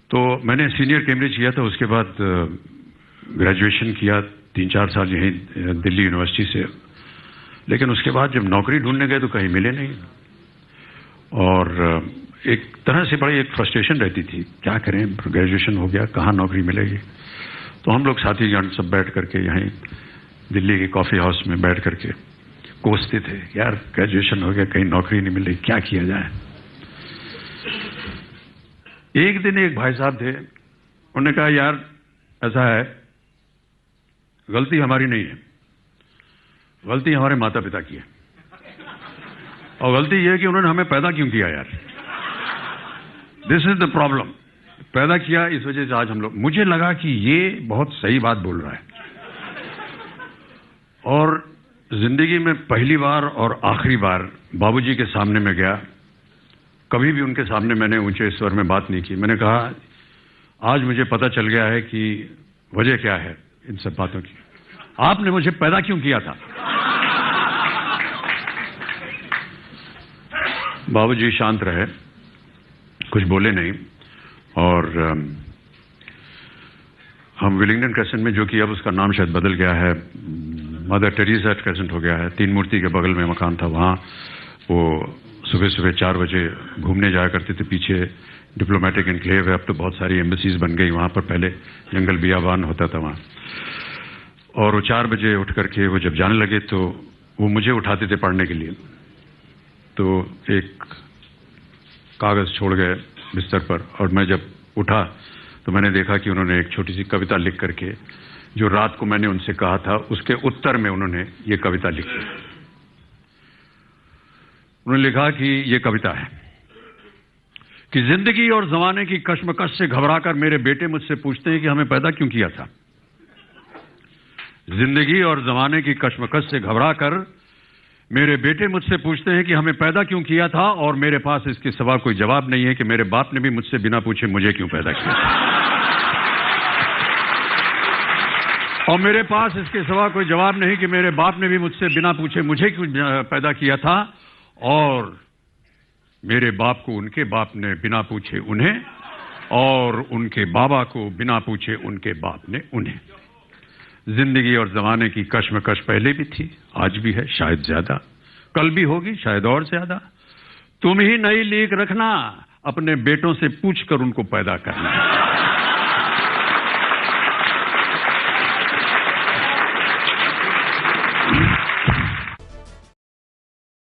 तो मैंने senior Cambridge किया था, उसके बाद ग्रेजुएशन किया 3-4 साल यहीं दिल्ली यूनिवर्सिटी से। लेकिन उसके बाद जब नौकरी ढूंढने गए तो कहीं मिले नहीं, और एक तरह से बड़ी एक फ्रस्ट्रेशन रहती थी, क्या करें, ग्रेजुएशन हो गया, कहाँ नौकरी मिलेगी। तो हम लोग साथीगण सब बैठ करके यहीं दिल्ली के कॉफी हाउस में बैठ करके कोसते थे, यार ग्रेजुएशन हो गया, कहीं नौकरी नहीं मिल रही, क्या किया जाए। एक दिन एक भाई साहब थे, उन्होंने कहा यार ऐसा है, गलती हमारी नहीं है, गलती हमारे माता पिता की है, और गलती यह है कि उन्होंने हमें पैदा क्यों किया यार, दिस इज द प्रॉब्लम। पैदा किया इस वजह से आज हम लोग। मुझे लगा कि ये बहुत सही बात बोल रहा है, और जिंदगी में पहली बार और आखिरी बार बाबूजी के सामने में गया। कभी भी उनके सामने मैंने ऊंचे स्वर में बात नहीं की। मैंने कहा आज मुझे पता चल गया है कि वजह क्या है इन सब बातों की, आपने मुझे पैदा क्यों किया था। बाबूजी शांत रहे, कुछ बोले नहीं, और हम विलिंगडन क्रेसेंट में, जो कि अब उसका नाम शायद बदल गया है, मदर टेरेसा क्रेसेंट हो गया है, 3 मूर्ति के बगल में मकान था, वहां वो सुबह सुबह 4 बजे घूमने जाया करते थे। पीछे डिप्लोमेटिक एनक्लेव है, अब तो बहुत सारी एम्बेसीज बन गई वहां पर, पहले जंगल बियाबान होता था वहां। और वो 4 बजे उठ करके वो जब जाने लगे तो वो मुझे उठाते थे पढ़ने के लिए। तो एक कागज छोड़ गए बिस्तर पर, और मैं जब उठा तो मैंने देखा कि उन्होंने एक छोटी सी कविता लिख करके, जो रात को मैंने उनसे कहा था, उसके उत्तर में उन्होंने ये कविता लिखी। उन्होंने लिखा कि ये कविता है कि जिंदगी और जमाने की कश्मकश से घबराकर मेरे बेटे मुझसे पूछते हैं कि हमें पैदा क्यों किया था। जिंदगी और जमाने की कश्मकश से घबराकर मेरे बेटे मुझसे पूछते हैं कि हमें पैदा क्यों किया था, और मेरे पास इसके सिवा कोई जवाब नहीं है कि मेरे बाप ने भी मुझसे बिना पूछे मुझे क्यों पैदा किया था। और मेरे पास इसके सिवा कोई जवाब नहीं कि मेरे बाप ने भी मुझसे बिना पूछे मुझे क्यों पैदा किया था, और मेरे बाप को उनके बाप ने बिना पूछे उन्हें, और उनके बाबा को बिना पूछे उनके बाप ने उन्हें। जिंदगी और जमाने की कश्मकश पहले भी थी, आज भी है, शायद ज्यादा, कल भी होगी, शायद और ज्यादा। तुम ही नई लीक रखना, अपने बेटों से पूछकर उनको पैदा करना।